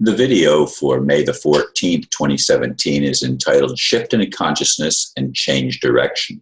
The video for May the 14th, 2017 is entitled Shift in Consciousness and Change Direction.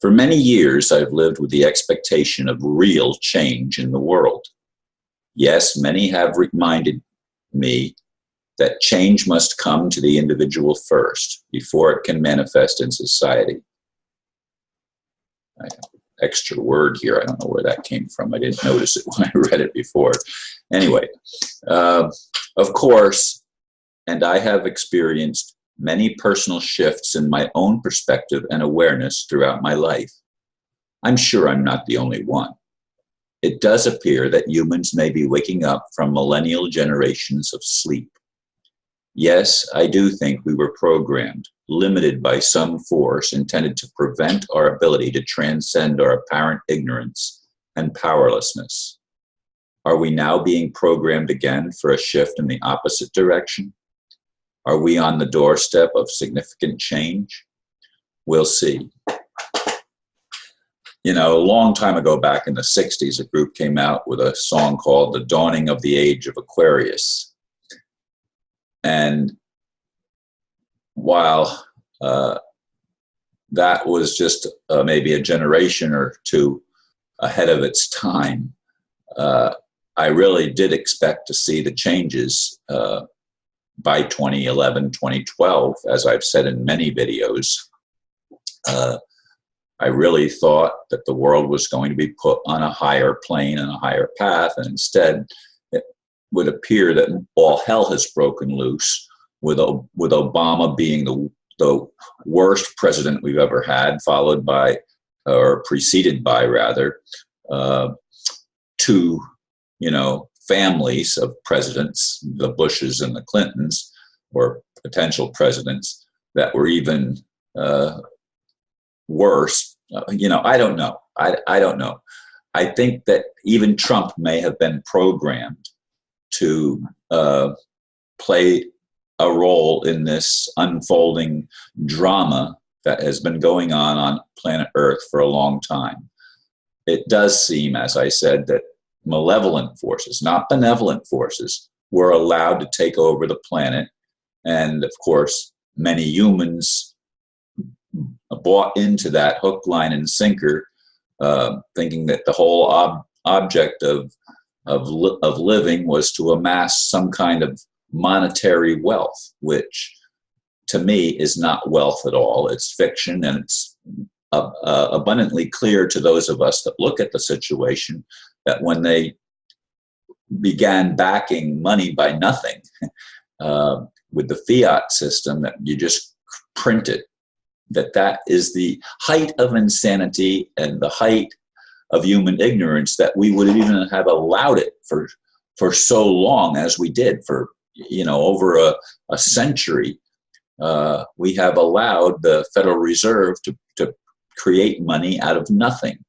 For many years, I've lived with the expectation of real change in the world. Yes, many have reminded me that change must come to the individual first before it can manifest in society. I have an extra word here. I don't know where that came from. I didn't notice it when I read it before. Anyway, of course, and I have experienced many personal shifts in my own perspective and awareness throughout my life. I'm sure I'm not the only one. It does appear that humans may be waking up from millennial generations of sleep. Yes, I do think we were programmed, limited by some force intended to prevent our ability to transcend our apparent ignorance and powerlessness. Are we now being programmed again for a shift in the opposite direction? Are we on the doorstep of significant change? We'll see. You know, a long time ago, back in the 60s, a group came out with a song called The Dawning of the Age of Aquarius. And while that was just maybe a generation or two ahead of its time, I really did expect to see the changes by 2011, 2012, as I've said in many videos. I really thought that the world was going to be put on a higher plane and a higher path, and instead it would appear that all hell has broken loose, with Obama being the worst president we've ever had, followed by, or preceded by rather, two, families of presidents, the Bushes and the Clintons, or potential presidents that were even worse. I don't know. I don't know. I think that even Trump may have been programmed to play a role in this unfolding drama that has been going on planet Earth for a long time. It does seem, as I said, that malevolent forces, not benevolent forces, were allowed to take over the planet. And of course, many humans bought into that hook, line, and sinker, thinking that the whole object of living was to amass some kind of monetary wealth, which to me is not wealth at all. It's fiction, and it's abundantly clear to those of us that look at the situation that when they began backing money by nothing with the fiat system, that you just print it, that is the height of insanity and the height of human ignorance, that we would even have allowed it for so long as we did, for over a century. We have allowed the Federal Reserve to create money out of nothing.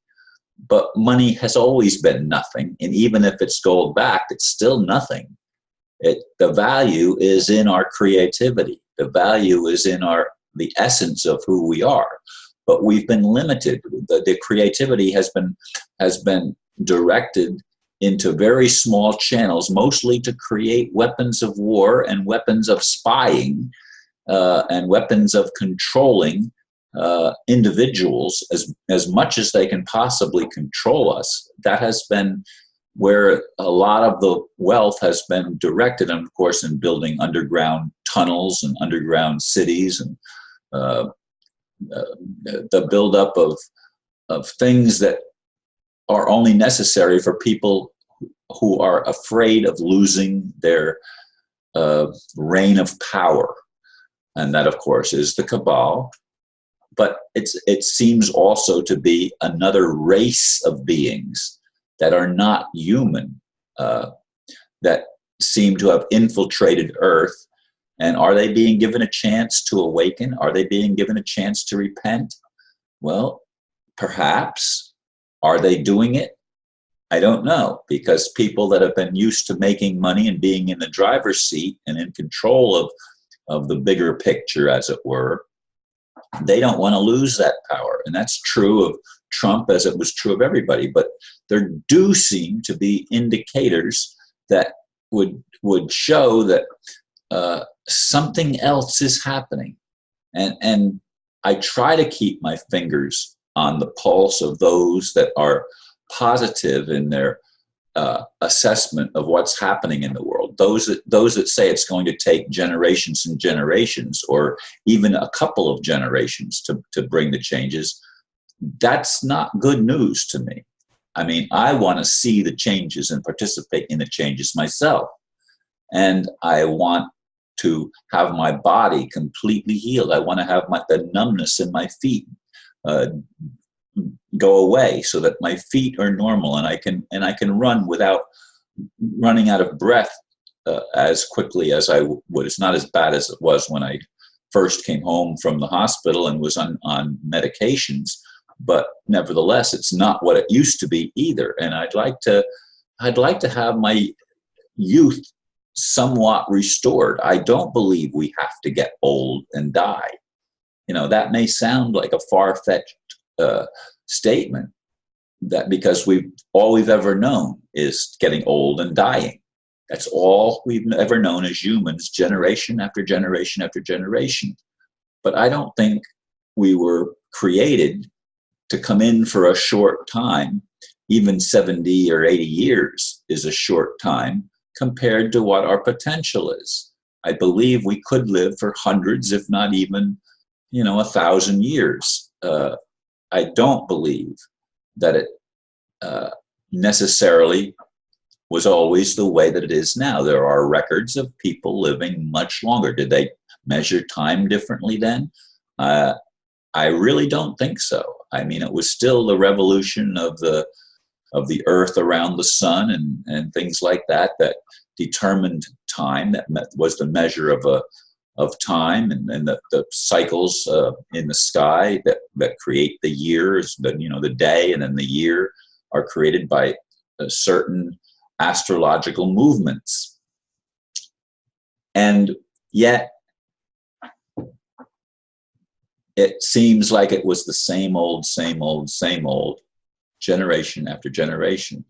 But money has always been nothing, and even if it's gold backed, it's still nothing. The value is in our creativity. The value is in the essence of who we are. But we've been limited. The creativity has been directed into very small channels, mostly to create weapons of war and weapons of spying and weapons of controlling individuals as much as they can possibly control us. That has been where a lot of the wealth has been directed, and of course in building underground tunnels and underground cities, and the buildup of things that are only necessary for people who are afraid of losing their reign of power. And that, of course, is the cabal. But it seems also to be another race of beings that are not human, that seem to have infiltrated Earth. And are they being given a chance to awaken? Are they being given a chance to repent? Well, perhaps. Are they doing it? I don't know, because people that have been used to making money and being in the driver's seat and in control of the bigger picture, as it were, they don't want to lose that power. And that's true of Trump as it was true of everybody. But there do seem to be indicators that would show that something else is happening. And I try to keep my fingers on the pulse of those that are positive in their assessment of what's happening in the world. Those that say it's going to take generations and generations, or even a couple of generations to bring the changes, that's not good news to me. I mean, I want to see the changes and participate in the changes myself. And I want to have my body completely healed. I want to have the numbness in my feet go away, so that my feet are normal, and I can run without running out of breath as quickly as I would. It's not as bad as it was when I first came home from the hospital and was on medications, but nevertheless, it's not what it used to be either. And I'd like to have my youth somewhat restored. I don't believe we have to get old and die. You know, that may sound like a far-fetched statement, that because all we've ever known is getting old and dying. That's all we've ever known as humans, generation after generation after generation. But I don't think we were created to come in for a short time. Even 70 or 80 years is a short time compared to what our potential is. I believe we could live for hundreds, if not even, 1,000 years. I don't believe that it necessarily was always the way that it is now. There are records of people living much longer. Did they measure time differently then? I really don't think so. I mean, it was still the revolution of the Earth around the sun and things like that determined time. That was the measure of time, and the cycles in the sky that create the years. The day and then the year are created by certain astrological movements. And yet it seems like it was the same old generation after generation.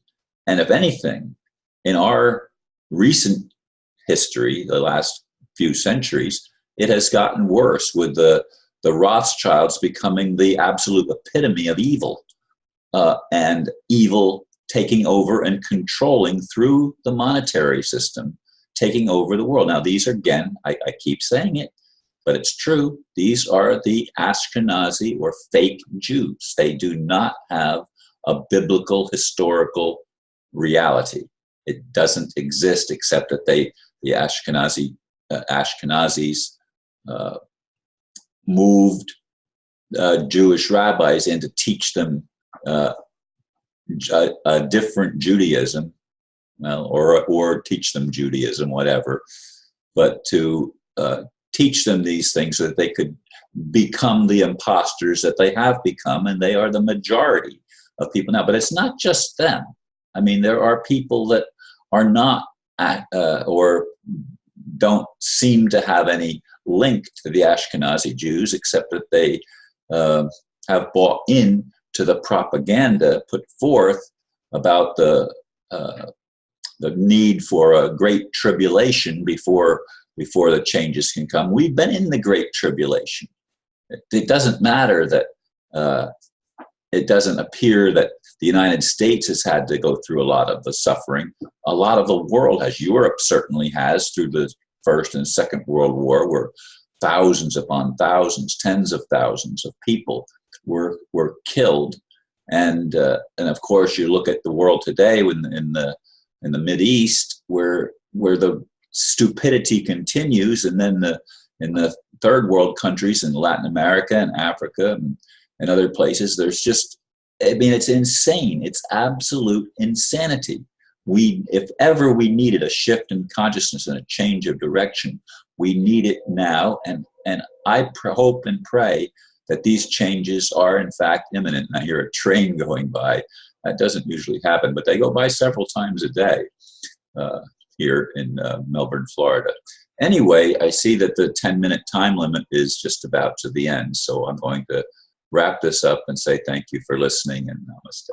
And if anything, in our recent history, the last few centuries, it has gotten worse, with the Rothschilds becoming the absolute epitome of evil, and evil taking over and controlling through the monetary system, taking over the world. Now, these are, again, I keep saying it, but it's true. These are the Ashkenazi or fake Jews. They do not have a biblical, historical reality. It doesn't exist, except that the Ashkenazis moved Jewish rabbis in to teach them a different Judaism, well, or teach them Judaism, whatever, but to teach them these things so that they could become the imposters that they have become, and they are the majority of people now. But it's not just them. I mean, there are people that are not or don't seem to have any link to the Ashkenazi Jews, except that they have bought in to the propaganda put forth about the need for a great tribulation before the changes can come. We've been in the great tribulation. It doesn't matter that it doesn't appear that the United States has had to go through a lot of the suffering. A lot of the world has. Europe certainly has, through the First and Second World War, where thousands upon thousands, tens of thousands of people were killed. And of course, you look at the world today in the Mideast, where the stupidity continues, and then in the third world countries in Latin America and Africa and other places, there's just, I mean, it's insane. It's absolute insanity. If ever we needed a shift in consciousness and a change of direction, we need it now. And I hope and pray that these changes are in fact imminent. And I hear a train going by. That doesn't usually happen, but they go by several times a day here in Melbourne, Florida. Anyway, I see that the 10-minute time limit is just about to the end. So I'm going to wrap this up and say thank you for listening, and namaste.